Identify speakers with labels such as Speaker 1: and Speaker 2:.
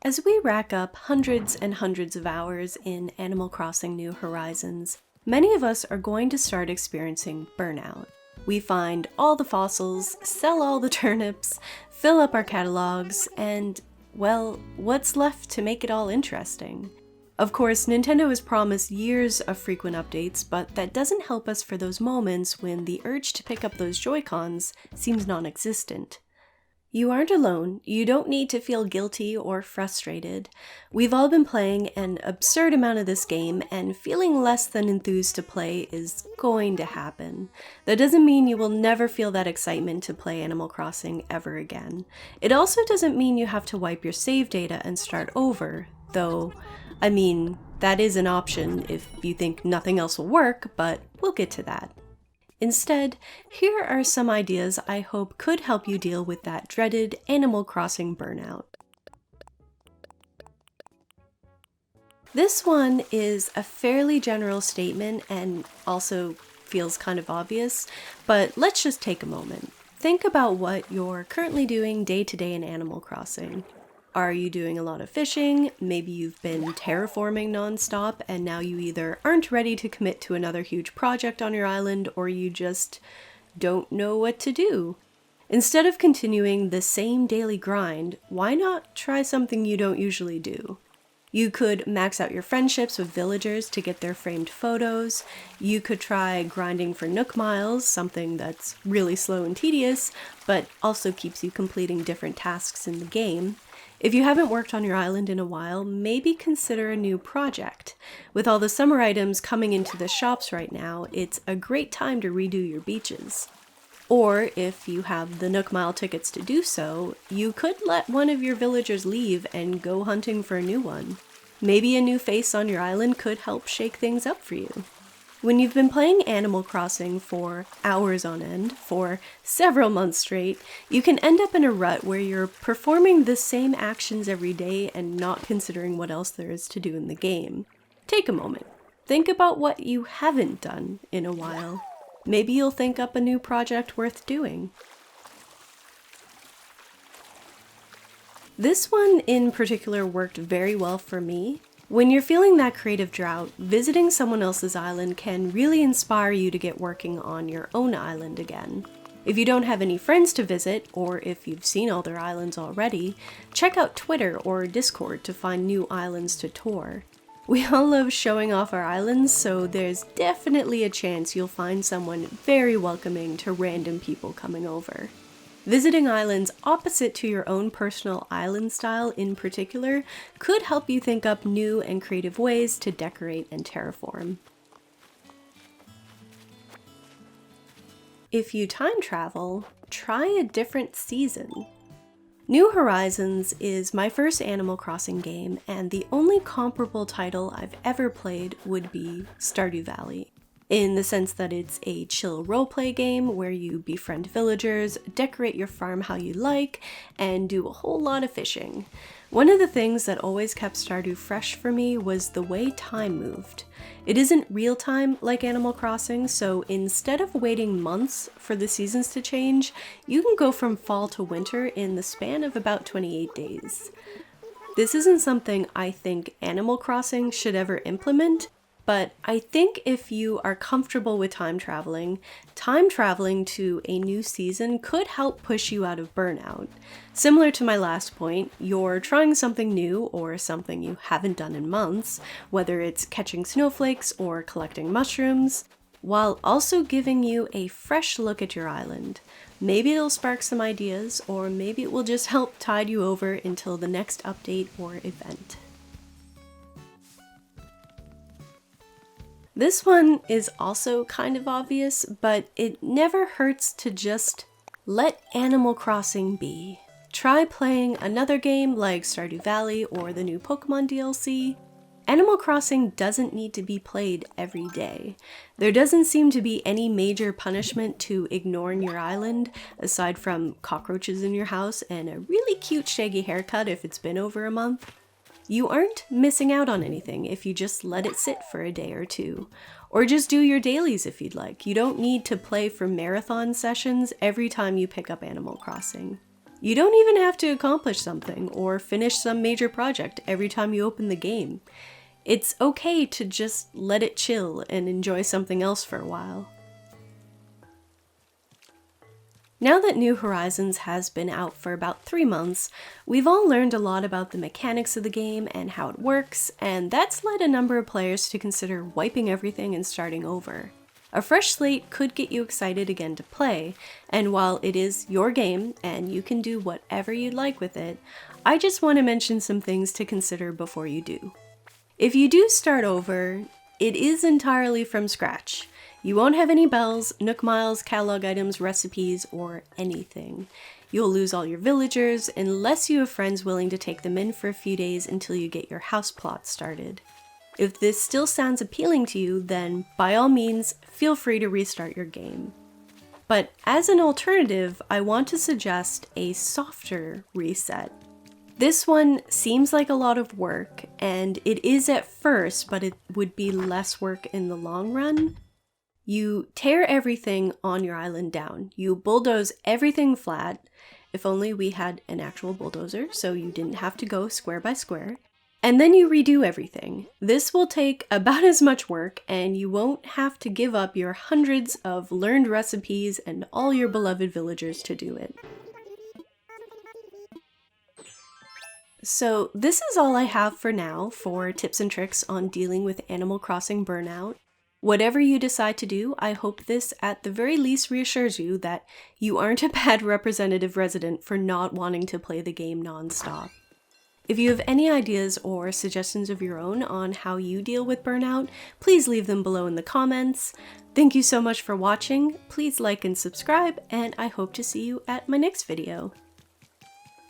Speaker 1: As we rack up hundreds and hundreds of hours in Animal Crossing New Horizons, many of us are going to start experiencing burnout. We find all the fossils, sell all the turnips, fill up our catalogs, and, well, what's left to make it all interesting? Of course, Nintendo has promised years of frequent updates, but that doesn't help us for those moments when the urge to pick up those Joy-Cons seems non-existent. You aren't alone. You don't need to feel guilty or frustrated. We've all been playing an absurd amount of this game, and feeling less than enthused to play is going to happen. That doesn't mean you will never feel that excitement to play Animal Crossing ever again. It also doesn't mean you have to wipe your save data and start over, though, I mean, that is an option if you think nothing else will work, but we'll get to that. Instead, here are some ideas I hope could help you deal with that dreaded Animal Crossing burnout. This one is a fairly general statement and also feels kind of obvious, but let's just take a moment. Think about what you're currently doing day to day in Animal Crossing. Are you doing a lot of fishing? Maybe you've been terraforming nonstop and now you either aren't ready to commit to another huge project on your island or you just don't know what to do. Instead of continuing the same daily grind, why not try something you don't usually do? You could max out your friendships with villagers to get their framed photos. You could try grinding for Nook Miles, something that's really slow and tedious, but also keeps you completing different tasks in the game. If you haven't worked on your island in a while, maybe consider a new project. With all the summer items coming into the shops right now, it's a great time to redo your beaches. Or, if you have the Nook Mile tickets to do so, you could let one of your villagers leave and go hunting for a new one. Maybe a new face on your island could help shake things up for you. When you've been playing Animal Crossing for hours on end, for several months straight, you can end up in a rut where you're performing the same actions every day and not considering what else there is to do in the game. Take a moment. Think about what you haven't done in a while. Maybe you'll think up a new project worth doing. This one in particular worked very well for me. When you're feeling that creative drought, visiting someone else's island can really inspire you to get working on your own island again. If you don't have any friends to visit, or if you've seen all their islands already, check out Twitter or Discord to find new islands to tour. We all love showing off our islands, so there's definitely a chance you'll find someone very welcoming to random people coming over. Visiting islands opposite to your own personal island style in particular could help you think up new and creative ways to decorate and terraform. If you time travel, try a different season. New Horizons is my first Animal Crossing game, and the only comparable title I've ever played would be Stardew Valley. In the sense that it's a chill roleplay game where you befriend villagers, decorate your farm how you like, and do a whole lot of fishing. One of the things that always kept Stardew fresh for me was the way time moved. It isn't real time like Animal Crossing, so instead of waiting months for the seasons to change, you can go from fall to winter in the span of about 28 days. This isn't something I think Animal Crossing should ever implement, but I think if you are comfortable with time traveling to a new season could help push you out of burnout. Similar to my last point, you're trying something new or something you haven't done in months, whether it's catching snowflakes or collecting mushrooms, while also giving you a fresh look at your island. Maybe it'll spark some ideas, or maybe it will just help tide you over until the next update or event. This one is also kind of obvious, but it never hurts to just let Animal Crossing be. Try playing another game like Stardew Valley or the new Pokemon DLC. Animal Crossing doesn't need to be played every day. There doesn't seem to be any major punishment to ignoring your island, aside from cockroaches in your house and a really cute shaggy haircut if it's been over a month. You aren't missing out on anything if you just let it sit for a day or two. Or just do your dailies if you'd like. You don't need to play for marathon sessions every time you pick up Animal Crossing. You don't even have to accomplish something or finish some major project every time you open the game. It's okay to just let it chill and enjoy something else for a while. Now that New Horizons has been out for about 3 months, we've all learned a lot about the mechanics of the game and how it works, and that's led a number of players to consider wiping everything and starting over. A fresh slate could get you excited again to play, and while it is your game and you can do whatever you'd like with it, I just want to mention some things to consider before you do. If you do start over, it is entirely from scratch. You won't have any bells, Nook Miles, catalog items, recipes, or anything. You'll lose all your villagers unless you have friends willing to take them in for a few days until you get your house plot started. If this still sounds appealing to you, then by all means, feel free to restart your game. But as an alternative, I want to suggest a softer reset. This one seems like a lot of work, and it is at first, but it would be less work in the long run. You tear everything on your island down. You bulldoze everything flat. If only we had an actual bulldozer, so you didn't have to go square by square. And then you redo everything. This will take about as much work, and you won't have to give up your hundreds of learned recipes and all your beloved villagers to do it. So this is all I have for now for tips and tricks on dealing with Animal Crossing Burnout. Whatever you decide to do, I hope this at the very least reassures you that you aren't a bad representative resident for not wanting to play the game non-stop. If you have any ideas or suggestions of your own on how you deal with burnout, please leave them below in the comments. Thank you so much for watching, please like and subscribe, and I hope to see you at my next video.